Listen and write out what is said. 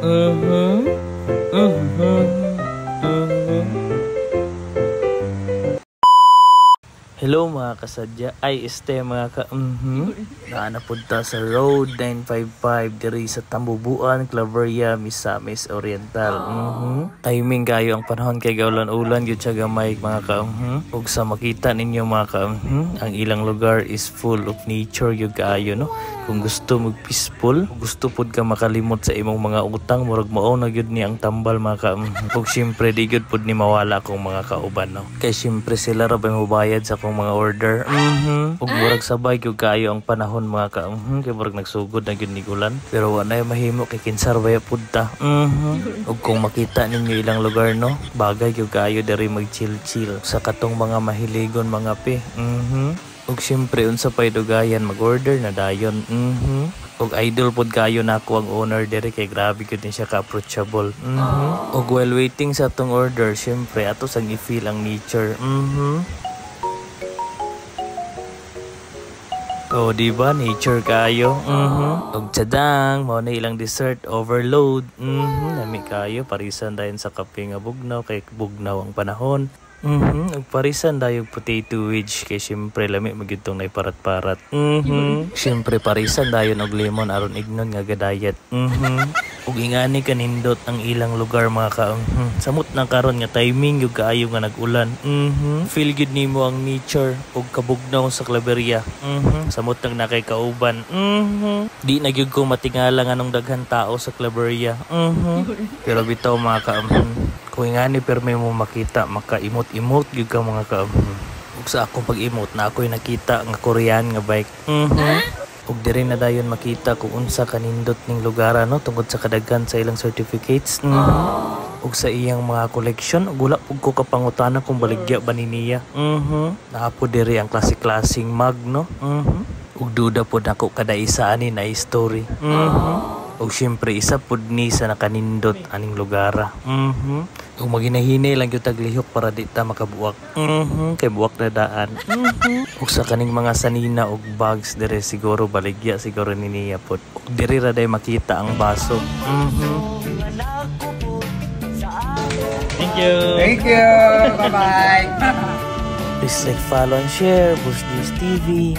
Mhm. Mhm. Mhm. Hello mga kasadya, ay mga naanapunta sa Road 955 diri sa Tambubuan, Claveria, Misamis Oriental. Timing kayo ang panahon kay gaulan-ulan gyud siya gamay mga ug sa makita ninyo mga ang ilang lugar is full of nature gyud kaayo no. Kung gusto mo peaceful, gusto pud ka makalimot sa imong mga utang, murag mao na gyud ni ang tambal mga ug syempre di gyud pud ni mawala kung mga kauban no. Kay syempre sila ra ba mobayad sa mga order. Ug murag sabay gyud kaayo ang panahon mga kay murag nagsugod na gyud ni ulan. Pero wa na mahimo kay kinsar baya pud ta. Ug kung makita ninyo ilang lugar no, bagay gyud kaayo diri mag chill sa katong mga mahiligon mga pe. Ug syempre unsa pay dugayan mag-order na dayon. Ug idol pod kayo nako ang owner diri kay grabe gyud ni siya ka-approachable. Ug while waiting sa atong order, syempre ato sang i-feel ang nature. Oh, di ba? Nature kayo. Ug tsadang, mao na ilang dessert overload. Nami kayo parisan dayon sa kape nga bugnaw kay bugnaw ang panahon. Ug parisan dayon potato wedge kay syempre lami magitong nay parat-parat. Syempre parisan dayon og lemon aron ignon nga gadayet. Ug ingani kanindot ang ilang lugar mga samot na karon nga timing yung kaayo nga nag-ulan. Feel good nimo ang nature ug kabugnaw sa Claveria. Samot nang nakay kauban. Di na gyud ko matingala nganong daghan tao sa Claveria. Pero bitaw mga kung ingani perme mo makita maka-imot-imot gyud ka mga ug sa akong pag-imot na ako'y nakita nga Korean nga bike. Ug diri na dayon makita kung unsa kanindot ning lugar no tungod sa kadaghan sa ilang certificates. Ug sa iyang mga collection ug wala pug ko kapangutana kung baligya ba ni niya. Naapo diri ang klase-klaseng mug no. Ug duda pod nako kada isa ani na story. Ug syempre isa pud ni sa nakanindot aning lugar. Ug maginahinay lang gyud taglihok para di ta makabuwak. Kay buwak na daan. Ug sa kaning mga sanina ug bags dire siguro baligya siguro ni niya pod. Ug diri ra day makita ang baso. Thank you. Thank you. Bye-bye. Please like, follow, and share Bush News TV.